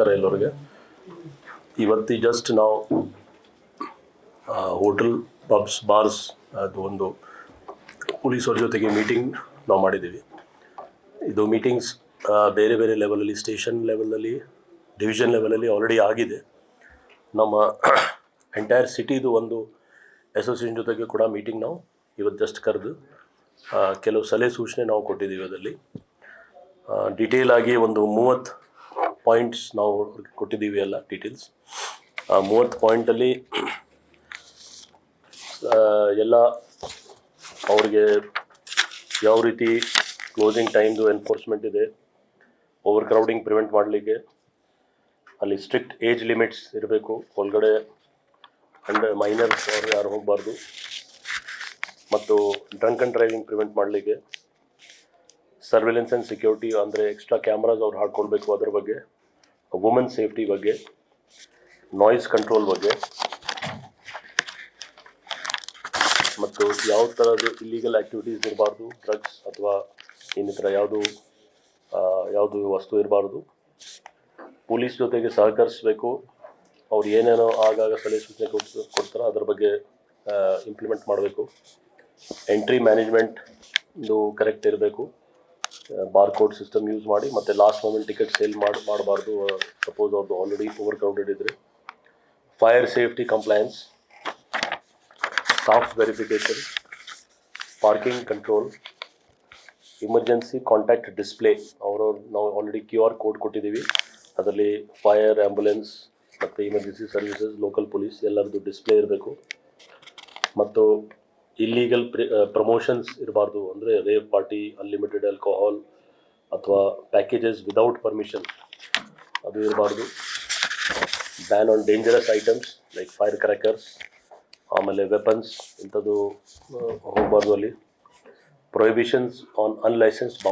ನಮಸ್ಕಾರ ಎಲ್ಲರಿಗೆ. ಇವತ್ತು ಜಸ್ಟ್ ನಾವು ಹೋಟೆಲ್ ಪಬ್ಸ್ ಬಾರ್ಸ್ ಅದು ಒಂದು ಪೊಲೀಸವ್ರ ಜೊತೆಗೆ ಮೀಟಿಂಗ್ ನಾವು ಮಾಡಿದ್ದೀವಿ. ಇದು ಮೀಟಿಂಗ್ಸ್ ಬೇರೆ ಬೇರೆ ಲೆವೆಲಲ್ಲಿ, ಸ್ಟೇಷನ್ ಲೆವೆಲಲ್ಲಿ, ಡಿವಿಷನ್ ಲೆವೆಲಲ್ಲಿ ಆಲ್ರೆಡಿ ಆಗಿದೆ. ನಮ್ಮ ಎಂಟೈರ್ ಸಿಟಿದು ಒಂದು ಅಸೋಸಿಯೇಷನ್ ಜೊತೆಗೆ ಕೂಡ ಮೀಟಿಂಗ್ ನಾವು ಇವತ್ತು ಜಸ್ಟ್ ಕರೆದು ಕೆಲವು ಸಲಹೆ ಸೂಚನೆ ನಾವು ಕೊಟ್ಟಿದ್ದೀವಿ. ಅದರಲ್ಲಿ ಡೀಟೇಲ್ ಆಗಿ ಒಂದು 30 ಪಾಯಿಂಟ್ಸ್ ನಾವು ಕೊಟ್ಟಿದ್ದೀವಿ, ಎಲ್ಲ ಡೀಟೇಲ್ಸ್. 30 ಪಾಯಿಂಟಲ್ಲಿ ಎಲ್ಲ ಅವ್ರಿಗೆ ಯಾವ ರೀತಿ ಕ್ಲೋಸಿಂಗ್ ಟೈಮ್ದು ಎನ್ಫೋರ್ಸ್ಮೆಂಟ್ ಇದೆ, ಓವರ್ ಕ್ರೌಡಿಂಗ್ ಪ್ರಿವೆಂಟ್ ಮಾಡಲಿಕ್ಕೆ, ಅಲ್ಲಿ ಸ್ಟ್ರಿಕ್ಟ್ ಏಜ್ ಲಿಮಿಟ್ಸ್ ಇರಬೇಕು, ಒಳಗಡೆ ಮೈನರ್ಸ್ ಅವರು ಯಾರು ಹೋಗಬಾರ್ದು, ಮತ್ತು ಡ್ರಂಕ್ ಆ್ಯಂಡ್ ಡ್ರೈವಿಂಗ್ ಪ್ರಿವೆಂಟ್ ಮಾಡಲಿಕ್ಕೆ ಸರ್ವೆಲೆನ್ಸ್ ಆ್ಯಂಡ್ ಸೆಕ್ಯೂರಿಟಿ ಅಂದರೆ ಎಕ್ಸ್ಟ್ರಾ ಕ್ಯಾಮ್ರಾಸ್ ಅವ್ರು ಹಾಕ್ಕೊಳ್ಬೇಕು, ಅದ್ರ ಬಗ್ಗೆ, ವುಮೆನ್ ಸೇಫ್ಟಿ ಬಗ್ಗೆ, ನಾಯ್ಸ್ ಕಂಟ್ರೋಲ್ ಬಗ್ಗೆ, ಮತ್ತು ಯಾವ ಥರದ್ದು ಇಲ್ಲೀಗಲ್ ಆ್ಯಕ್ಟಿವಿಟೀಸ್ ಇರಬಾರ್ದು, ಡ್ರಗ್ಸ್ ಅಥವಾ ಇನ್ನಿತರ ಯಾವುದು ವಸ್ತು ಇರಬಾರ್ದು. ಪೊಲೀಸ್ ಜೊತೆಗೆ ಸಹಕರಿಸಬೇಕು, ಅವ್ರು ಏನೇನೋ ಆಗಾಗ ಸಲಹೆ ಸೂಚನೆ ಕೊಡ್ತಾರೋ ಅದ್ರ ಬಗ್ಗೆ ಇಂಪ್ಲಿಮೆಂಟ್ ಮಾಡಬೇಕು. ಎಂಟ್ರಿ ಮ್ಯಾನೇಜ್ಮೆಂಟ್ದು ಕರೆಕ್ಟ್ ಇರಬೇಕು, ಬಾರ್ಕೋಡ್ ಸಿಸ್ಟಮ್ ಯೂಸ್ ಮಾಡಿ, ಮತ್ತು ಲಾಸ್ಟ್ ಮೂಮೆಂಟ್ ಟಿಕೆಟ್ ಸೇಲ್ ಮಾಡಬಾರ್ದು, ಸಪೋಸ್ ಅವ್ರದ್ದು ಆಲ್ರೆಡಿ ಓವರ್ ಕ್ರೌಡೆಡ್ ಇದ್ದರೆ. Fire safety compliance, staff verification, parking control, emergency contact display. ನಾವು ಆಲ್ರೆಡಿ QR ಕೋಡ್ ಕೊಟ್ಟಿದ್ದೀವಿ, ಅದರಲ್ಲಿ ಫೈರ್, ಆ್ಯಂಬುಲೆನ್ಸ್ ಮತ್ತು ಎಮರ್ಜೆನ್ಸಿ ಸರ್ವಿಸಸ್, ಲೋಕಲ್ ಪೊಲೀಸ್ ಎಲ್ಲರದ್ದು ಡಿಸ್ಪ್ಲೇ ಇರಬೇಕು. ಮತ್ತು ಇಲ್ಲೀಗಲ್ ಪ್ರಮೋಷನ್ಸ್ ಇರಬಾರ್ದು, ಅಂದರೆ ರೇವ್ ಪಾರ್ಟಿ, ಅನ್ಲಿಮಿಟೆಡ್ ಆಲ್ಕೋಹಾಲ್ ಅಥವಾ ಪ್ಯಾಕೇಜಸ್ ವಿದೌಟ್ ಪರ್ಮಿಷನ್ ಅದು ಇರಬಾರ್ದು. Ban on dangerous items like fire crackers, ಆಮೇಲೆ ವೆಪನ್ಸ್ ಇಂಥದ್ದು ಹೋಗಬಾರ್ದು ಅಲ್ಲಿ. ಪ್ರೊಹಿಬಿಷನ್ಸ್ ಆನ್ ಅನ್ಲೈಸೆನ್ಸ್ಡ್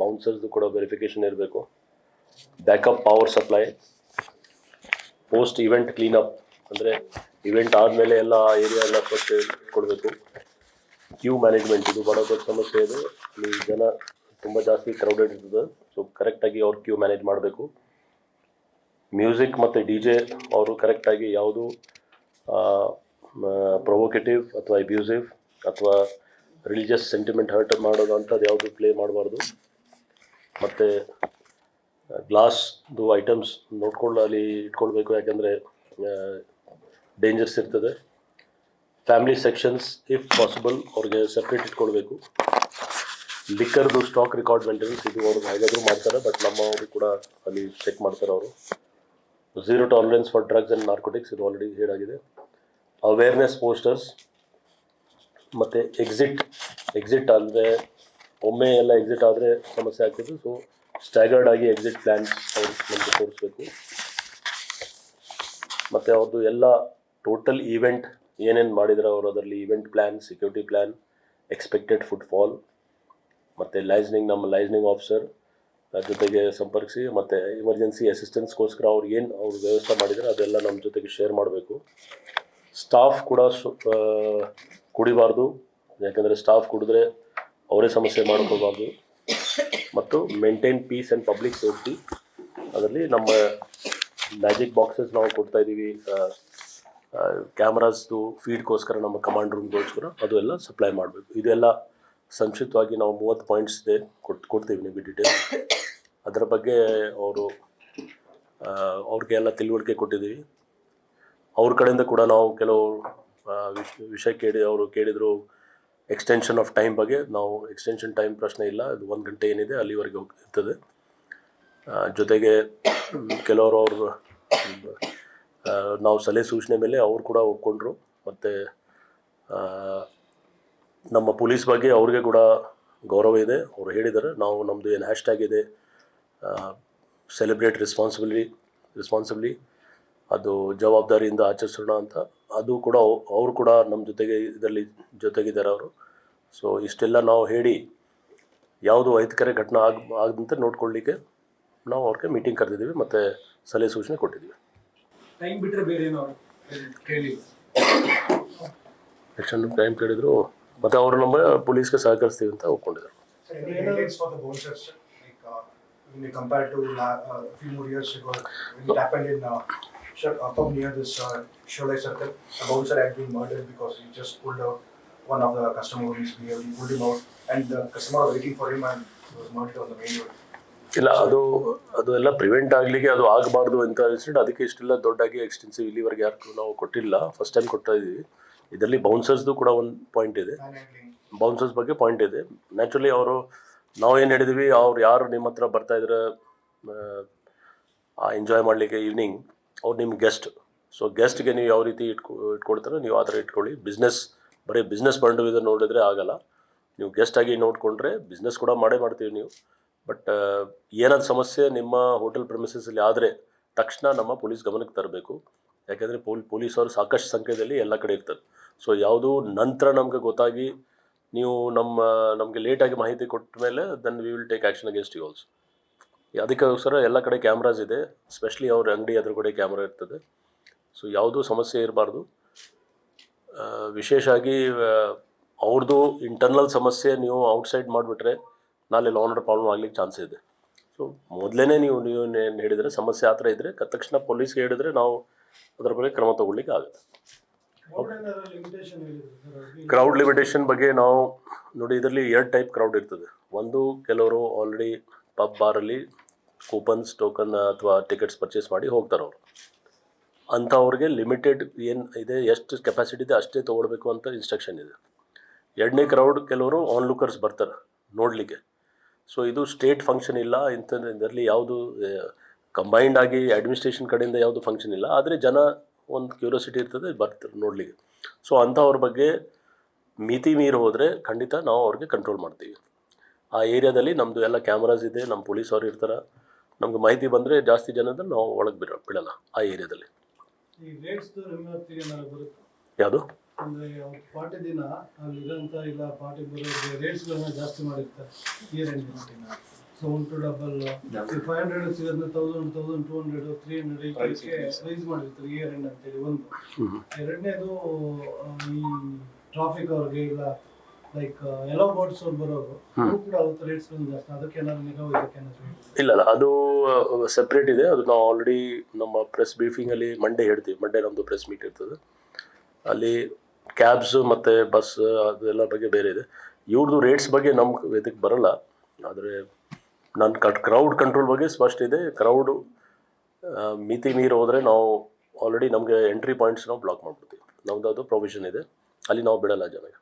ಬೌನ್ಸರ್ಸ್ದು ಕೂಡ ವೆರಿಫಿಕೇಷನ್ ಇರಬೇಕು. Backup power supply, post event cleanup ಅಂದರೆ ಇವೆಂಟ್ ಆದಮೇಲೆ ಎಲ್ಲ ಏರಿಯಾ ಎಲ್ಲ ಸ್ವಚ್ಛ ಇಟ್ಕೊಳ್ಬೇಕು. ಕ್ಯೂ ಮ್ಯಾನೇಜ್ಮೆಂಟ್, ಇದು ಭಾಳ ದೊಡ್ಡ ಸಮಸ್ಯೆ ಇದೆ, ಇಲ್ಲಿ ಜನ ತುಂಬ ಜಾಸ್ತಿ ಕ್ರೌಡೆಡ್ ಇರ್ತದೆ, ಸೊ ಕರೆಕ್ಟಾಗಿ ಅವ್ರು ಕ್ಯೂ ಮ್ಯಾನೇಜ್ ಮಾಡಬೇಕು. ಮ್ಯೂಸಿಕ್ ಮತ್ತು DJ ಅವರು ಕರೆಕ್ಟಾಗಿ ಯಾವುದು ಪ್ರೊವೊಕೇಟಿವ್ ಅಥವಾ ಅಬ್ಯೂಸಿವ್ ಅಥವಾ ರಿಲಿಜಿಯಸ್ ಸೆಂಟಿಮೆಂಟ್ ಹರ್ಟ್ ಮಾಡೋದು ಅಂಥದ್ದು ಯಾವುದು ಪ್ಲೇ ಮಾಡಬಾರ್ದು. ಮತ್ತು ಗ್ಲಾಸ್ದು ಐಟಮ್ಸ್ ಅಲ್ಲಿ ಇಟ್ಕೊಳ್ಬೇಕು, ಯಾಕೆಂದರೆ ಡೇಂಜರ್ಸ್ ಇರ್ತದೆ. ಫ್ಯಾಮಿಲಿ ಸೆಕ್ಷನ್ಸ್ ಇಫ್ ಪಾಸಿಬಲ್ ಅವ್ರಿಗೆ ಸಪ್ರೇಟ್ ಇಟ್ಕೊಳ್ಬೇಕು. ಲಿಕ್ಕರ್ದು ಸ್ಟಾಕ್ ರೆಕಾರ್ಡ್ ಮೇಂಟೆನೆನ್ಸ್, ಇದು ಅವ್ರು ಹೇಗಾದರೂ ಮಾಡ್ತಾರೆ, ಬಟ್ ನಮ್ಮವರು ಕೂಡ ಅಲ್ಲಿ ಚೆಕ್ ಮಾಡ್ತಾರೆ ಅವರು. Zero tolerance for drugs and narcotics, ಇದು ಆಲ್ರೆಡಿ ಹೇಳಾಗಿದೆ. ಅವೇರ್ನೆಸ್ ಪೋಸ್ಟರ್ಸ್ ಮತ್ತು ಎಕ್ಸಿಟ್ ಅಂದರೆ ಒಮ್ಮೆ ಎಲ್ಲ ಎಕ್ಸಿಟ್ ಆದರೆ ಸಮಸ್ಯೆ ಆಗ್ತದೆ, ಸೊ ಸ್ಟ್ಯಾಗರ್ಡ್ ಆಗಿ ಎಕ್ಸಿಟ್ ಪ್ಲ್ಯಾನ್ಸ್ ಅವ್ರು ನಮಗೆ ತೋರಿಸ್ಬೇಕು. ಮತ್ತು ಅವ್ರದ್ದು ಎಲ್ಲ ಟೋಟಲ್ ಈವೆಂಟ್ ಏನೇನು ಮಾಡಿದ್ರೆ ಅವರು ಅದರಲ್ಲಿ event plan, security plan, expected footfall, ಮತ್ತು ನಮ್ಮ ಲೈಸ್ನಿಂಗ್ ಆಫೀಸರ್ ಜೊತೆಗೆ ಸಂಪರ್ಕಿಸಿ, ಮತ್ತು ಎಮರ್ಜೆನ್ಸಿ ಅಸಿಸ್ಟೆನ್ಸ್ಗೋಸ್ಕರ ಅವ್ರು ವ್ಯವಸ್ಥೆ ಮಾಡಿದರೆ ಅದೆಲ್ಲ ನಮ್ಮ ಜೊತೆಗೆ ಶೇರ್ ಮಾಡಬೇಕು. ಸ್ಟಾಫ್ ಕೂಡ ಕುಡಿಬಾರ್ದು, ಯಾಕೆಂದರೆ ಸ್ಟಾಫ್ ಕುಡಿದ್ರೆ ಅವರೇ ಸಮಸ್ಯೆ ಮಾಡ್ಕೋಬಾರ್ದು. ಮತ್ತು maintain peace and public safety, ಅದರಲ್ಲಿ ನಮ್ಮ ಮ್ಯಾಜಿಕ್ ಬಾಕ್ಸಸ್ ನಾವು ಕೊಡ್ತಾಯಿದ್ದೀವಿ, ಕ್ಯಾಮ್ರಾಸ್ದು ಫೀಡ್ಗೋಸ್ಕರ, ನಮ್ಮ ಕಮಾಂಡ್ ರೂಮ್ಗೋಸ್ಕರ ಅದು ಎಲ್ಲ ಸಪ್ಲೈ ಮಾಡಬೇಕು. ಇದೆಲ್ಲ ಸಂಕ್ಷಿಪ್ತವಾಗಿ ನಾವು 30 ಪಾಯಿಂಟ್ಸ್ ಇದೆ ಕೊಡ್ತೀವಿ ನಿಮಗೆ ಡೀಟೇಲ್. ಅದರ ಬಗ್ಗೆ ಅವ್ರಿಗೆ ಎಲ್ಲ ತಿಳುವಳಿಕೆ ಕೊಟ್ಟಿದ್ದೀವಿ. ಅವ್ರ ಕಡೆಯಿಂದ ಕೂಡ ನಾವು ಕೆಲವು ವಿಷಯ ಅವರು ಕೇಳಿದರು ಎಕ್ಸ್ಟೆನ್ಷನ್ ಆಫ್ ಟೈಮ್ ಬಗ್ಗೆ. ನಾವು ಎಕ್ಸ್ಟೆನ್ಷನ್ ಟೈಮ್ ಪ್ರಶ್ನೆ ಇಲ್ಲ, ಅದು 1 ಗಂಟೆ ಏನಿದೆ ಅಲ್ಲಿವರೆಗೆ ಇರ್ತದೆ. ಜೊತೆಗೆ ಕೆಲವರು ನಾವು ಸಲಹೆ ಸೂಚನೆ ಮೇಲೆ ಅವ್ರು ಕೂಡ ಒಪ್ಕೊಂಡ್ರು. ಮತ್ತು ನಮ್ಮ ಪೊಲೀಸ್ ಬಗ್ಗೆ ಅವ್ರಿಗೆ ಕೂಡ ಗೌರವ ಇದೆ, ಅವ್ರು ಹೇಳಿದ್ದಾರೆ ನಾವು ನಮ್ಮದು ಏನು ಹ್ಯಾಶ್ಟ್ಯಾಗ್ ಇದೆ ಸೆಲೆಬ್ರೇಟ್ ರೆಸ್ಪಾನ್ಸಿಬ್ಲಿ, ಅದು ಜವಾಬ್ದಾರಿಯಿಂದ ಆಚರಿಸೋಣ ಅಂತ, ಅದು ಕೂಡ ಅವರು ಕೂಡ ನಮ್ಮ ಜೊತೆಗೆ ಇದರಲ್ಲಿ ಜೊತೆಗಿದ್ದಾರೆ ಅವರು. ಸೊ ಇಷ್ಟೆಲ್ಲ ನಾವು ಹೇಳಿ ಯಾವುದು ಅಹಿತಕರ ಘಟನೆ ಆಗದಂತೆ ನೋಡ್ಕೊಳ್ಳಿಕ್ಕೆ ನಾವು ಅವ್ರಿಗೆ ಮೀಟಿಂಗ್ ಕರೆದಿದ್ದೀವಿ ಮತ್ತು ಸಲಹೆ ಸೂಚನೆ ಕೊಟ್ಟಿದ್ದೀವಿ. ಟೈಮ್ ಬಿಟ್ಟರೆ ಬೇರೆ ಏನೋ ಎಕ್ಸ್ಟೆಂಡ್ ಟೈಮ್ ಕೇಳಿದ್ರು, ಮತ್ತು ಅವರು ನಮ್ಮ ಪೊಲೀಸ್ಗೆ ಸಹಕರಿಸ್ತೀವಿ ಅಂತ ಒಪ್ಕೊಂಡಿದ್ದಾರೆ. when you compare to a few more years ago, when it happened in up near this Sholay Circle, a bouncer had been murdered because he just pulled out one of the customer who misbehaved. He pulled him out, and the customer was waiting for him, and he was murdered on the main road. ಇಲ್ಲ ಅದು ಎಲ್ಲ prevent ಆಗಲಿಕ್ಕೆ ಅದು ಆಗಬಾರ್ದು ಅಂತ ಅನಿಸಿಟ್ಟು ಅದಕ್ಕೆ ಇಷ್ಟೆಲ್ಲ ದೊಡ್ಡಾಗಿ extensive ಇಲ್ಲಿವರೆಗೆ ಯಾರು ನಾವು ಕೊಟ್ಟಿಲ್ಲ, ಫಸ್ಟ್ ಟೈಮ್ ಕೊಡ್ತಾ ಇದ್ದೀವಿ. ಇದರಲ್ಲಿ ಬೌನ್ಸರ್ಸ್ದು ಕೂಡ ಒಂದು ಪಾಯಿಂಟ್ ಇದೆ, ಬೌನ್ಸರ್ಸ್ ಬಗ್ಗೆ ಪಾಯಿಂಟ್ ಇದೆ. ನ್ಯಾಚುರಲಿ ಅವರು ನಾವು ಏನು ಹೇಳಿದ್ವಿ, ಅವ್ರು ಯಾರು ನಿಮ್ಮ ಹತ್ರ ಬರ್ತಾ ಇದ್ರೆ ಎಂಜಾಯ್ ಮಾಡಲಿಕ್ಕೆ ಈವ್ನಿಂಗ್, ಅವ್ರು ನಿಮ್ಮ ಗೆಸ್ಟ್. ಸೊ ಗೆಸ್ಟ್ಗೆ ನೀವು ಯಾವ ರೀತಿ ಇಟ್ಕೊಳ್ತಾರೋ ನೀವು ಆ ಥರ ಇಟ್ಕೊಳ್ಳಿ. ಬರೀ ಬಿಸ್ನೆಸ್ ಪಾಯಿಂಟ್ ಆಫ್ ವ್ಯೂ ನೋಡಿದ್ರೆ ಆಗಲ್ಲ. ನೀವು ಗೆಸ್ಟಾಗಿ ನೋಡಿಕೊಂಡ್ರೆ ಬಿಸ್ನೆಸ್ ಕೂಡ ಮಾಡ್ತೀವಿ ನೀವು. ಬಟ್ ಏನಾದ್ರು ಸಮಸ್ಯೆ ನಿಮ್ಮ ಹೋಟೆಲ್ ಪ್ರೆಮಿಸಸಲ್ಲಿ ಆದರೆ ತಕ್ಷಣ ನಮ್ಮ ಪೊಲೀಸ್ ಗಮನಕ್ಕೆ ತರಬೇಕು. ಯಾಕೆಂದರೆ ಪೊಲೀಸವರು ಸಾಕಷ್ಟು ಸಂಖ್ಯೆಯಲ್ಲಿ ಎಲ್ಲ ಕಡೆ ಇರ್ತಾರೆ. ಸೊ ಯಾವುದೂ ನಂತರ ನಮಗೆ ಗೊತ್ತಾಗಿ ನೀವು ನಮಗೆ ಲೇಟಾಗಿ ಮಾಹಿತಿ ಕೊಟ್ಟ ಮೇಲೆ then we will take action against you also. ಅದಕ್ಕೋಸ್ಕರ ಎಲ್ಲ ಕಡೆ ಕ್ಯಾಮ್ರಾಸ್ ಇದೆ, ಸ್ಪೆಷಲಿ ಅವ್ರ ಅಂಗಡಿ ಎದುರುಗಡೆ ಕ್ಯಾಮ್ರಾ ಇರ್ತದೆ. ಸೊ ಯಾವುದೂ ಸಮಸ್ಯೆ ಇರಬಾರ್ದು. ವಿಶೇಷವಾಗಿ ಅವ್ರದ್ದು ಇಂಟರ್ನಲ್ ಸಮಸ್ಯೆ ನೀವು ಔಟ್ಸೈಡ್ ಮಾಡಿಬಿಟ್ರೆ ನಾಳೆ ಲಾ ಆರ್ಡರ್ ಪ್ರಾಬ್ಲಮ್ ಆಗ್ಲಿಕ್ಕೆ ಚಾನ್ಸ್ ಇದೆ. ಸೊ ಮೊದಲೇ ನೀವು ಏನು ಹೇಳಿದರೆ ಸಮಸ್ಯೆ ಆ ಥರ ಇದ್ದರೆ ತಕ್ಷಣ ಪೊಲೀಸ್ಗೆ ಹೇಳಿದರೆ ನಾವು ಅದರ ಬಗ್ಗೆ ಕ್ರಮ ತಗೊಳ್ಳಿಕ್ಕೆ ಆಗುತ್ತೆ. ಕ್ರೌಡ್ ಲಿಮಿಟೇಷನ್ ಬಗ್ಗೆ ನಾವು ನೋಡಿ, ಇದರಲ್ಲಿ 2 ಟೈಪ್ ಕ್ರೌಡ್ ಇರ್ತದೆ. ಒಂದು, ಕೆಲವರು ಆಲ್ರೆಡಿ ಪಬ್ ಬಾರಲ್ಲಿ ಕೂಪನ್ಸ್ ಟೋಕನ್ ಅಥವಾ ಟಿಕೆಟ್ಸ್ ಪರ್ಚೇಸ್ ಮಾಡಿ ಹೋಗ್ತಾರೆ ಅವರು. ಅಂಥವ್ರಿಗೆ ಲಿಮಿಟೆಡ್ ಏನು ಇದೆ, ಎಷ್ಟು ಕೆಪಾಸಿಟಿ ಇದೆ ಅಷ್ಟೇ ತೊಗೊಳ್ಬೇಕು ಅಂತ ಇನ್ಸ್ಟ್ರಕ್ಷನ್ ಇದೆ. 2ನೇ ಕ್ರೌಡ್ ಕೆಲವರು ಆನ್ಲುಕರ್ಸ್ ಬರ್ತಾರೆ ನೋಡಲಿಕ್ಕೆ. ಸೊ ಇದು ಸ್ಟೇಟ್ ಫಂಕ್ಷನ್ ಇಲ್ಲ, ಇದರಲ್ಲಿ ಯಾವುದು ಕಂಬೈನ್ಡ್ ಆಗಿ ಅಡ್ಮಿನಿಸ್ಟ್ರೇಷನ್ ಕಡೆಯಿಂದ ಯಾವುದು ಫಂಕ್ಷನ್ ಇಲ್ಲ. ಆದರೆ ಜನ ಒಂದು ಕ್ಯೂರಿಯಾಸಿಟಿ ಇರ್ತದೆ, ಬರ್ತಾರೆ ನೋಡಲಿಕ್ಕೆ. ಸೊ ಅಂಥವ್ರ ಬಗ್ಗೆ ಮಿತಿ ಮೀರಿ ಹೋದರೆ ಖಂಡಿತ ನಾವು ಅವ್ರಿಗೆ ಕಂಟ್ರೋಲ್ ಮಾಡ್ತೀವಿ. ಆ ಏರಿಯಾದಲ್ಲಿ ನಮ್ಮದು ಎಲ್ಲ ಕ್ಯಾಮ್ರಾಸ್ ಇದೆ, ನಮ್ಮ ಪೊಲೀಸವ್ರು ಇರ್ತಾರೆ. ನಮ್ಗೆ ಮಾಹಿತಿ ಬಂದರೆ ಜಾಸ್ತಿ ಜನದಲ್ಲಿ ನಾವು ಒಳಗೆ ಬಿಡಲ್ಲ ಆ ಏರಿಯಾದಲ್ಲಿ. ಯಾವುದು ಅಂದ್ರೆ ಪಾರ್ಟಿ ದಿನ ಅಲ್ಲಿರೋಂಥ ಇಲ್ಲ ಪಾರ್ಟಿ ಬರೋರಿಗೆ ರೇಟ್ಸ್ಗಳನ್ನ ಜಾಸ್ತಿ ಮಾಡಿರ್ತಾರೆ ಇಯರ್ ಎಂಡ್ ದಿನ. ಸೊ 1 to ಡಬಲ್ 500 ಸಿಗೋದನ್ನ 1000, 1200, 300 ರೈಸ್ ಮಾಡಿರ್ತಾರೆ ಇಯರ್ ಎಂಡ್ ಅಂತೇಳಿ ಒಂದು. ಎರಡನೇದು ಈ ಟ್ರಾಫಿಕ್ ಅವ್ರಿಗೆ ಇಲ್ಲ ಲೈಕ್ ಎಲ್ಲೋ ಬೋರ್ಡ್ಸ್ ಅವ್ರು ಬರೋರು ಕೂಡ ಅವತ್ತು ರೇಟ್ಸ್ಗಳನ್ನ ಜಾಸ್ತಿ. ಅದಕ್ಕೆ ಏನಾದ್ರು ನಿಗಾ ವಹಿಸಕ್ಕೆ ಏನಾದ್ರು ಇಲ್ಲ ಅದು ಸಪ್ರೇಟ್ ಇದೆ. ಅದು ನಾವು ಆಲ್ರೆಡಿ ನಮ್ಮ ಪ್ರೆಸ್ ಬ್ರೀಫಿಂಗಲ್ಲಿ ಮಂಡೇ ಹೇಳ್ತೀವಿ. ಮಂಡೇ ನಮ್ಮದು ಪ್ರೆಸ್ ಮೀಟ್ ಇರ್ತದೆ. ಅಲ್ಲಿ ಕ್ಯಾಬ್ಸು ಮತ್ತು ಬಸ್ ಅದೆಲ್ಲ ಬಗ್ಗೆ ಬೇರೆ ಇದೆ. ಇವ್ರದ್ದು ರೇಟ್ಸ್ ಬಗ್ಗೆ ನಮ್ಮ ಇದಕ್ಕೆ ಬರೋಲ್ಲ. ಆದರೆ ನನ್ನ ಕ್ರೌಡ್ ಕಂಟ್ರೋಲ್ ಬಗ್ಗೆ ಸ್ಪಷ್ಟ ಇದೆ. ಕ್ರೌಡು ಮಿತಿ ಮೀರಿ ಹೋದರೆ ನಾವು ಆಲ್ರೆಡಿ ನಮಗೆ ಎಂಟ್ರಿ ಪಾಯಿಂಟ್ಸ್ ನಾವು ಬ್ಲಾಕ್ ಮಾಡ್ಬಿಡ್ತೀವಿ. ನಮ್ಮದು ಅದು ಪ್ರೊವಿಷನ್ ಇದೆ, ಅಲ್ಲಿ ನಾವು ಬಿಡಲ್ಲ ಜನಕ್ಕೆ.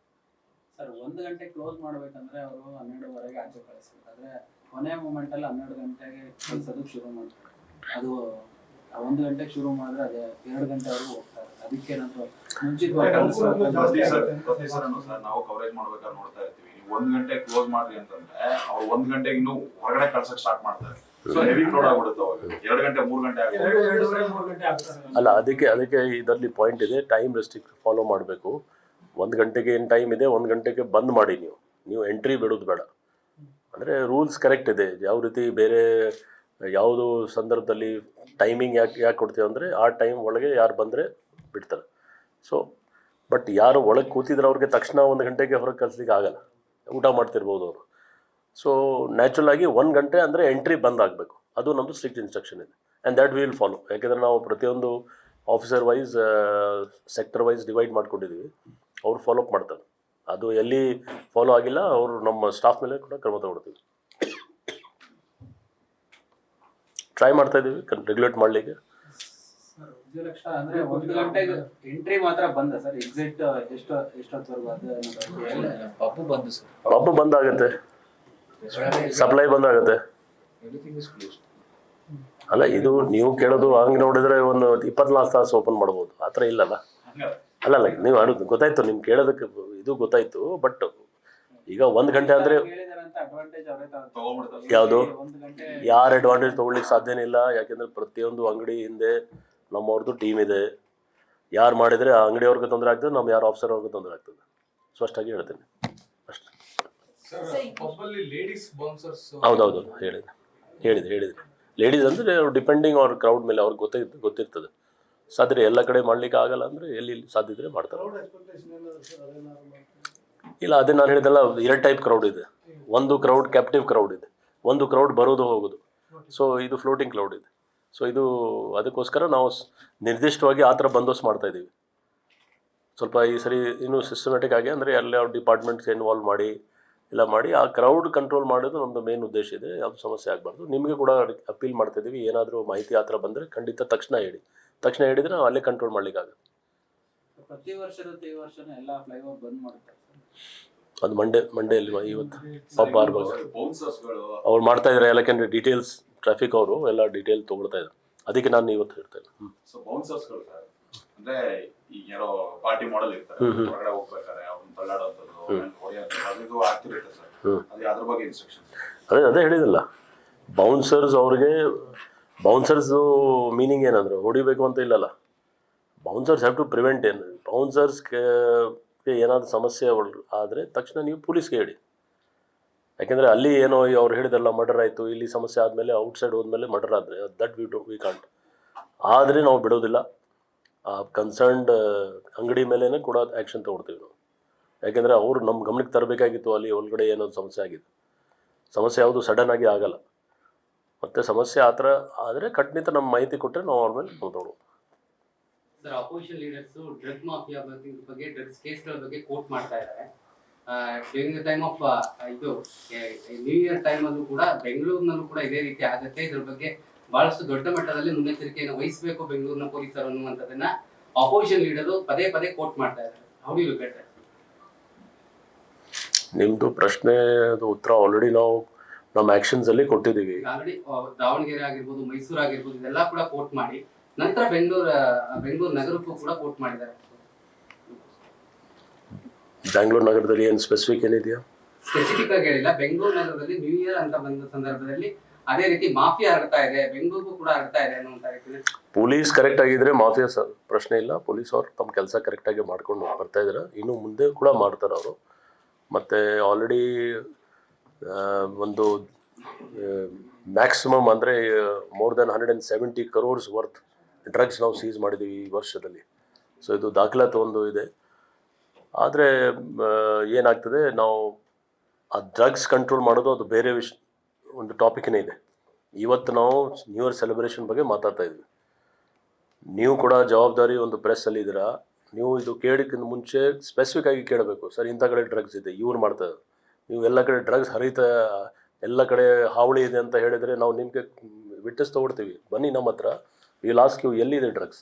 ಸರ್ 1 ಗಂಟೆ ಕ್ಲೋಸ್ ಮಾಡಬೇಕಂದ್ರೆ ಅವರು 12ವರೆಗೆ ಆಚೆ ಕಳಿಸ್ತಾರೆ. ಆದರೆ ಕೊನೆ ಮೂಮೆಂಟಲ್ಲಿ 12 ಗಂಟೆಗೆ ಕಳಿಸೋದಕ್ಕೆ ಶುರು ಮಾಡ್ತಾರೆ. ಅದು 1 ಗಂಟೆಗೆ ಶುರು ಮಾಡಿದ್ರೆ ಅದೇ 2 ಗಂಟೆವರೆಗೂ ಹೋಗ್ತಾರೆ. ಅದಕ್ಕೇನಾದ್ರು ನಾವು ಕವರೇಜ್ ಮಾಡ್ಬೇಕಾದ್ರೆ ನೋಡ್ತಾ ಇರ್ತೀವಿ. ನೀವು 1 ಗಂಟೆ ಕ್ಲೋಸ್ ಮಾಡ್ರಿ ಅಂತಂದ್ರೆ ಅವ್ರು 1 ಗಂಟೆಗೆ ಇನ್ನೂ ಹೊರಗಡೆ ಕಳ್ಸಕ್ ಸ್ಟಾರ್ಟ್ ಮಾಡ್ತಾರೆ. ಸೊ ಹೆವಿ ಕ್ರೌಡ್ ಆಗ್ಬಿಡುತ್ತೆ ಅವಾಗ. 2 ಗಂಟೆ 3 ಗಂಟೆ ಅಲ್ಲ, ಅದಕ್ಕೆ ಇದರಲ್ಲಿ ಪಾಯಿಂಟ್ ಇದೆ. ಟೈಮ್ ರೆಸ್ಟ್ರಿಕ್ಟ್ ಫಾಲೋ ಮಾಡಬೇಕು. 1 ಗಂಟೆಗೆ ಏನು ಟೈಮ್ ಇದೆ, 1 ಗಂಟೆಗೆ ಬಂದ್ ಮಾಡಿ. ನೀವು ಎಂಟ್ರಿ ಬಿಡೋದು ಬೇಡ. ಅಂದರೆ ರೂಲ್ಸ್ ಕರೆಕ್ಟ್ ಇದೆ. ಯಾವ ರೀತಿ ಬೇರೆ ಯಾವುದು ಸಂದರ್ಭದಲ್ಲಿ ಟೈಮಿಂಗ್ ಯಾಕೆ ಕೊಡ್ತೀವಿ ಅಂದರೆ ಆ ಟೈಮ್ ಒಳಗೆ ಯಾರು ಬಂದರೆ ಬಿಡ್ತಾರೆ. ಸೊ ಬಟ್ ಯಾರು ಒಳಗೆ ಕೂತಿದ್ರೆ ಅವ್ರಿಗೆ ತಕ್ಷಣ 1 ಗಂಟೆಗೆ ಹೊರಗೆ ಕಳಿಸ್ಲಿಕ್ಕೆ ಆಗಲ್ಲ, ಊಟ ಮಾಡ್ತಿರ್ಬೋದು ಅವರು. ಸೊ ನ್ಯಾಚುರಲ್ ಆಗಿ 1 ಗಂಟೆ ಅಂದರೆ ಎಂಟ್ರಿ ಬಂದ್ ಆಗಬೇಕು. ಅದು ನಮ್ಮದು ಸ್ಟ್ರಿಕ್ಟ್ ಇನ್ಸ್ಟ್ರಕ್ಷನ್ ಇದೆ. And that will follow. ಯಾಕೆಂದರೆ ನಾವು ಪ್ರತಿಯೊಂದು officer wise sector wise divide ಮಾಡ್ಕೊಂಡಿದ್ದೀವಿ. ಅವ್ರು ಫಾಲೋಅಪ್ ಮಾಡ್ತಾರೆ. ಅದು ಎಲ್ಲಿ ಫಾಲೋ ಆಗಿಲ್ಲ ಅವರು ನಮ್ಮ ಸ್ಟಾಫ್ ಮೇಲೆ ಕೂಡ ಕ್ರಮ ತಗೊಳ್ತೀವಿ. ಟ್ರೈ ಮಾಡ್ತಾ ಇದ್ದೀವಿ ರೆಗ್ಯುಲೇಟ್ ಮಾಡಲಿಕ್ಕೆ. ಅಂದ್ರೆ 1 ಗಂಟೆಗೆ ಎಂಟ್ರಿ ಮಾತ್ರ ಬಂದ ಸರ್. ಎಕ್ಸಿಟ್ ಎಷ್ಟೊತ್ತವರೆಗೂ ಪಬ್ಬು ಬಂದು ಸರ್. ಪಬ್ಬು ಬಂದಾಗುತ್ತೆ, ಸಪ್ಲೈ ಬಂದಾಗುತ್ತೆ. ಅಲ್ಲ, ಇದು ನೀವು ಕೇಳೋದು ಹಂಗೆ ನೋಡಿದ್ರೆ ಒಂದು 24 ತಾಸು ಓಪನ್ ಮಾಡ್ಬೋದು. ಆ ಥರ ಇಲ್ಲಲ್ಲ. ಅಲ್ಲಲ್ಲ, ನೀವು ಆಡೋದು ಗೊತ್ತಾಯ್ತು, ನಿಮ್ಗೆ ಕೇಳೋದಕ್ಕೆ ಇದು ಗೊತ್ತಾಯ್ತು. ಬಟ್ ಈಗ 1 ಗಂಟೆ ಅಂದರೆ ಯಾವುದು ಯಾರು ಅಡ್ವಾಂಟೇಜ್ ತೊಗೊಳ್ಲಿಕ್ಕೆ ಸಾಧ್ಯನೇ ಇಲ್ಲ. ಯಾಕೆಂದರೆ ಪ್ರತಿಯೊಂದು ಅಂಗಡಿ ಹಿಂದೆ ನಮ್ಮವ್ರದ್ದು ಟೀಮ್ ಇದೆ. ಯಾರು ಮಾಡಿದರೆ ಆ ಅಂಗಡಿಯವ್ರಿಗೆ ತೊಂದರೆ ಆಗ್ತದೆ, ನಮ್ಮ ಯಾರು ಆಫೀಸರ್ ಅವ್ರಿಗೆ ತೊಂದರೆ ಆಗ್ತದೆ. ಸ್ಪಷ್ಟಾಗಿ ಹೇಳ್ತೇನೆ ಅಷ್ಟೇ. ಹೌದೌದು, ಹೇಳಿದೆ. ಲೇಡೀಸ್ ಅಂದರೆ ಡಿಪೆಂಡಿಂಗ್ ಅವ್ರ ಕ್ರೌಡ್ ಮೇಲೆ ಅವ್ರಿಗೆ ಗೊತ್ತಿರ್ತದೆ. ಸಾಧ್ಯ ಎಲ್ಲ ಕಡೆ ಮಾಡ್ಲಿಕ್ಕೆ ಆಗಲ್ಲ ಅಂದರೆ ಎಲ್ಲಿ ಸಾಧ್ಯ ಇದ್ರೆ ಮಾಡ್ತಾರೆ. ಇಲ್ಲ, ಅದೇ ನಾನು ಹೇಳಿದೆಲ್ಲ 2 ಟೈಪ್ ಕ್ರೌಡ್ ಇದೆ. ಒಂದು ಕ್ರೌಡ್ ಕ್ಯಾಪ್ಟಿವ್ ಕ್ರೌಡ್ ಇದೆ. ಒಂದು ಕ್ರೌಡ್ ಬರೋದು ಹೋಗೋದು. ಸೊ ಇದು ಫ್ಲೋಟಿಂಗ್ ಕ್ಲೌಡ್ ಇದೆ. ಸೊ ಇದು ಅದಕ್ಕೋಸ್ಕರ ನಾವು ನಿರ್ದಿಷ್ಟವಾಗಿ ಆ ಥರ ಬಂದೋಬಸ್ತ್ ಮಾಡ್ತಾಯಿದ್ದೀವಿ. ಸ್ವಲ್ಪ ಈ ಸರಿ ಇನ್ನೂ ಸಿಸ್ಟಮೆಟಿಕ್ ಆಗಿ ಅಂದರೆ ಎಲ್ಲ ಡಿಪಾರ್ಟ್ಮೆಂಟ್ಸ್ ಇನ್ವಾಲ್ವ್ ಮಾಡಿ ಎಲ್ಲ ಮಾಡಿ ಆ ಕ್ರೌಡ್ ಕಂಟ್ರೋಲ್ ಮಾಡೋದು ನಮ್ಮದು ಮೇನ್ ಉದ್ದೇಶ ಇದೆ. ಯಾವುದು ಸಮಸ್ಯೆ ಆಗಬಾರ್ದು. ನಿಮಗೆ ಕೂಡ ಅಪೀಲ್ ಮಾಡ್ತಾಯಿದ್ದೀವಿ, ಏನಾದರೂ ಮಾಹಿತಿ ಆ ಥರ ಬಂದರೆ ಖಂಡಿತ ತಕ್ಷಣ ಹೇಳಿದರೆ ನಾವು ಅಲ್ಲೇ ಕಂಟ್ರೋಲ್ ಮಾಡಲಿಕ್ಕಾಗುತ್ತೆ. ಪ್ರತಿ ವರ್ಷದಂತೆ ಈ ವರ್ಷನೂ ಎಲ್ಲ ಫ್ಲೈಓವರ್ ಬಂದ್ ಮಾಡ್ತಾರೆ ಸರ್. ಅದು ಮಂಡೆಯಲ್ಲಿ ಇವತ್ತು ಪಾಪ ಬೌನ್ಸರ್ಸ್ಗಳು ಅವ್ರು ಮಾಡ್ತಾ ಇದ್ದಾರೆ. ಯಾಕೆಂದರೆ ಡೀಟೇಲ್ಸ್ ಟ್ರಾಫಿಕ್ ಅವರು ಎಲ್ಲ ಡೀಟೇಲ್ ತೊಗೊಳ್ತಾ ಇದ್ದಾರೆ. ಅದಕ್ಕೆ ನಾನು ಇವತ್ತು ಹೇಳ್ತೇನೆ. ಸೊ ಬೌನ್ಸರ್ಸ್ಗಳು ಸರ್ ಅಂದ್ರೆ ಈಗ ಯಾರೋ ಪಾರ್ಟಿ ಮಾಡಲ್ ಇರ್ತಾರೆ, ಹೊರಗಡೆ ಹೋಗ್ಬೇಕಾರೆ ಅವ್ರನ್ನ ತಳ್ಳಾಡೋಂಥದ್ದು, ಹೊಡೆಯೋಂಥದ್ದು ಅದು ಇದು ಆಗ್ತಿರುತ್ತೆ ಸರ್. ಅದೇ ಅದ್ರ ಬಗ್ಗೆ ಇನ್ಸ್ಟ್ರಕ್ಷನ್. ಅದೇ ಹೇಳಿದಲ್ಲ, ಬೌನ್ಸರ್ಸ್ ಮೀನಿಂಗ್ ಏನಂದ್ರೆ ಹೊಡಿಬೇಕು ಅಂತ ಇಲ್ಲಲ್ಲ. Bouncers have to prevent. ಏನು ಬೌನ್ಸರ್ಸ್ಗೆ ಏನಾದರೂ ಸಮಸ್ಯೆ ಆದರೆ ತಕ್ಷಣ ನೀವು ಪೊಲೀಸ್ಗೆ ಹೇಳಿ. ಯಾಕೆಂದರೆ ಅಲ್ಲಿ ಏನೋ ಅವ್ರು ಹೇಳಿದಲ್ಲ ಮರ್ಡರ್ ಆಯಿತು, ಇಲ್ಲಿ ಸಮಸ್ಯೆ ಆದಮೇಲೆ ಔಟ್ಸೈಡ್ ಹೋದ್ಮೇಲೆ ಮರ್ಡರ್ ಆದರೆ ದಟ್ ವಿ ಕಾಂಟ್. ಆದರೆ ನಾವು ಬಿಡೋದಿಲ್ಲ. ಆ ಕನ್ಸರ್ನ್ಡ್ ಅಂಗಡಿ ಮೇಲೇ ಕೂಡ ಆ್ಯಕ್ಷನ್ ತೊಗೊಳ್ತೀವಿ ನಾವು. ಯಾಕೆಂದರೆ ಅವರು ನಮ್ಮ ಗಮನಕ್ಕೆ ತರಬೇಕಾಗಿತ್ತು ಅಲ್ಲಿ ಒಳಗಡೆ ಏನೋ ಸಮಸ್ಯೆ ಆಗಿದೆ. ಸಮಸ್ಯೆ ಯಾವುದು ಸಡನ್ನಾಗಿ ಆಗಲ್ಲ. ಮತ್ತು ಸಮಸ್ಯೆ ಆ ಥರ ಆದರೆ ಖಂಡಿತ ನಮ್ಮ ಮಾಹಿತಿ ಕೊಟ್ಟರೆ ನಾವು ಅವ್ರ ಮೇಲೆ ಮಾತಾಡೋದು. Sir, opposition leaders drug mafia ಬಗ್ಗೆ ಡ್ರಗ್ಸ್ ಕೇಸ್ಗಳ ಬಗ್ಗೆ ಕೋಟ್ ಮಾಡ್ತಾ ಇದ್ದಾರೆ. ಡ್ಯೂರಿಂಗ್ ದ ಟೈಮ್ ಆಫ್ ಇದು ನ್ಯೂ ಇಯರ್ ಟೈಮ್ ಅಲ್ಲೂ ಕೂಡ ಬೆಂಗಳೂರಿನಲ್ಲೂ ಕೂಡ ಇದೇ ರೀತಿ ಆಗುತ್ತೆ. ಇದ್ರ ಬಗ್ಗೆ ಬಹಳಷ್ಟು ದೊಡ್ಡ ಮಟ್ಟದಲ್ಲಿ ಮುನ್ನೆಚ್ಚರಿಕೆಯನ್ನು ವಹಿಸಬೇಕು ಬೆಂಗಳೂರಿನ ಪೊಲೀಸರು ಅನ್ನುವಂಥದ್ದನ್ನ ಅಪೋಸಿಷನ್ ಲೀಡರು ಪದೇ ಪದೇ ಕೋಟ್ ಮಾಡ್ತಾ ಇದ್ದಾರೆ. How do you look at that? ನಿಮ್ಮದು ಪ್ರಶ್ನೆದು ಉತ್ತರ ಆಲ್ರೆಡಿ ನಾವು ನಮ್ಮ ಆ್ಯಕ್ಷನ್ಸಲ್ಲಿ ಕೊಟ್ಟಿದ್ದೀವಿ. ಆಲ್ರೆಡಿ ದಾವಣಗೆರೆ ಆಗಿರ್ಬೋದು, ಮೈಸೂರು ಆಗಿರ್ಬೋದು, ಇದೆಲ್ಲ ಕೂಡ ಕೋಟ್ ಮಾಡಿ ನಂತರ ಬೆಂಗಳೂರು ನಗರಕ್ಕೂ ಕೂಡ ಕೋಟ್ ಮಾಡಿದ್ದಾರೆ. ಬ್ಯಾಂಗ್ಳೂರು ನಗರದಲ್ಲಿ ಏನು ಸ್ಪೆಸಿಫಿಕ್ ಏನಿದೆಯಾ? ಸ್ಪೆಸಿಫಿಕ್ ಆಗಿ ಹೇಳಿಲ್ಲ. ಬೆಂಗಳೂರು ನಗರದಲ್ಲಿ ನ್ಯೂ ಇಯರ್ ಅಂತ ಬಂದ ಸಂದರ್ಭದಲ್ಲಿ ಅದೇ ರೀತಿ ಮಾಫಿಯಾ ಹರಡ್ತಾ ಇದೆ, ಬೆಂಗಳೂರಿಗೂ ಕೂಡ ಹರಡ್ತಾ ಇದೆ ಅನ್ನುವಂತ ರೀತಿಯಲ್ಲಿ ಪೊಲೀಸ್ ಕರೆಕ್ಟ್ ಆಗಿದ್ರೆ ಮಾಫಿಯಾ ಪ್ರಶ್ನೆ ಇಲ್ಲ. ಪೊಲೀಸ್ ಅವ್ರು ತಮ್ಮ ಕೆಲಸ ಕರೆಕ್ಟಾಗಿ ಮಾಡ್ಕೊಂಡು ಬರ್ತಾ ಇದ್ದಾರೆ. ಇನ್ನು ಮುಂದೆ ಕೂಡ ಮಾಡ್ತಾರೆ ಅವರು. ಮತ್ತು ಆಲ್ರೆಡಿ ಒಂದು ಮ್ಯಾಕ್ಸಿಮಮ್ ಅಂದರೆ more than 170 crores worth drugs ನಾವು ಸೀಸ್ ಮಾಡಿದ್ದೀವಿ ಈ ವರ್ಷದಲ್ಲಿ. ಸೊ ಇದು ದಾಖಲಾತಿ ಒಂದು ಇದೆ. ಆದರೆ ಏನಾಗ್ತದೆ, ನಾವು ಆ ಡ್ರಗ್ಸ್ ಕಂಟ್ರೋಲ್ ಮಾಡೋದು ಅದು ಬೇರೆ ಒಂದು ಟಾಪಿಕ್ನೇ ಇದೆ. ಇವತ್ತು ನಾವು ನ್ಯೂ ಇಯರ್ ಸೆಲೆಬ್ರೇಷನ್ ಬಗ್ಗೆ ಮಾತಾಡ್ತಾ ಇದ್ವಿ. ನೀವು ಕೂಡ ಜವಾಬ್ದಾರಿ ಒಂದು ಪ್ರೆಸ್ಸಲ್ಲಿ ಇದ್ದೀರಾ. ನೀವು ಇದು ಕೇಳೋಕ್ಕಿಂತ ಮುಂಚೆ ಸ್ಪೆಸಿಫಿಕ್ ಆಗಿ ಕೇಳಬೇಕು. ಸರ್, ಇಂಥ ಕಡೆ ಡ್ರಗ್ಸ್ ಇದೆ, ಇವ್ರು ಮಾಡ್ತಾರೆ. ನೀವು ಎಲ್ಲ ಕಡೆ ಡ್ರಗ್ಸ್ ಎಲ್ಲ ಕಡೆ ಹಾವಳಿ ಇದೆ ಅಂತ ಹೇಳಿದರೆ ನಾವು ನಿಮಗೆ ವಿಟ್ನೆಸ್ ತೊಗೊಳ್ತೀವಿ, ಬನ್ನಿ ನಮ್ಮ ಹತ್ರ, ಈ ಲಾಸ್ಟ್ಗೆ ಎಲ್ಲಿದೆ ಡ್ರಗ್ಸ್.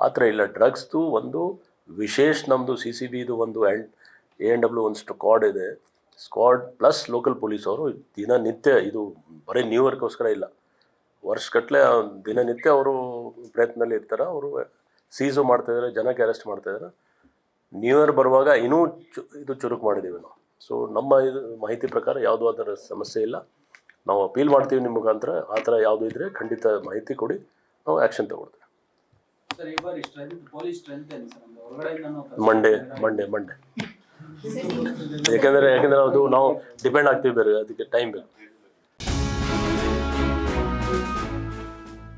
ಆ ಥರ ಇಲ್ಲ. ಡ್ರಗ್ಸ್ದು ಒಂದು ವಿಶೇಷ ನಮ್ಮದು CCBದು ಒಂದು ANW ಒಂದು ಸ್ಕ್ವಾಡ್ ಇದೆ. ಸ್ಕ್ವಾಡ್ ಪ್ಲಸ್ ಲೋಕಲ್ ಪೊಲೀಸ್ ಅವರು ದಿನನಿತ್ಯ, ಇದು ಬರೀ ನ್ಯೂ ಇಯರ್ಗೋಸ್ಕರ ಇಲ್ಲ, ವರ್ಷಗಟ್ಟಲೆ ದಿನನಿತ್ಯ ಅವರು ಪ್ರಯತ್ನದಲ್ಲಿ ಇರ್ತಾರೆ. ಅವರು ಸೀಸು ಮಾಡ್ತಾಯಿದ್ದಾರೆ, ಜನಕ್ಕೆ ಅರೆಸ್ಟ್ ಮಾಡ್ತಾಯಿದ್ದಾರೆ. ನ್ಯೂ ಇಯರ್ ಬರುವಾಗ ಇನ್ನೂ ಇದು ಚುರುಕು ಮಾಡಿದ್ದೀವಿ ನಾವು. ಸೊ ನಮ್ಮ ಇದು ಮಾಹಿತಿ ಪ್ರಕಾರ ಯಾವುದೂ ಅದರ ಸಮಸ್ಯೆ ಇಲ್ಲ. ನಾವು ಅಪೀಲ್ ಮಾಡ್ತೀವಿ ನಿಮ್ಮ ಮುಖಾಂತರ. ಆ ಥರ ಯಾವುದು ಇದ್ದರೆ ಖಂಡಿತ ಮಾಹಿತಿ ಕೊಡಿ, ನಾವು ಆ್ಯಕ್ಷನ್ ತಗೊಳ್ತೀವಿ. ಸರ್, ಈ ಬಾರಿ ಪೊಲೀಸ್ ಸ್ಟ್ರೆಂತ್ ಏನು ಸರ್? ಹೊರಗಡೆಯಿಂದ ಮಂಡೇ ಯಾಕೆಂದರೆ ಅದು ನಾವು ಡಿಪೆಂಡ್ ಆಗ್ತೀವಿ ಬೇರೆ, ಅದಕ್ಕೆ ಟೈಮ್ ಬೇಕು.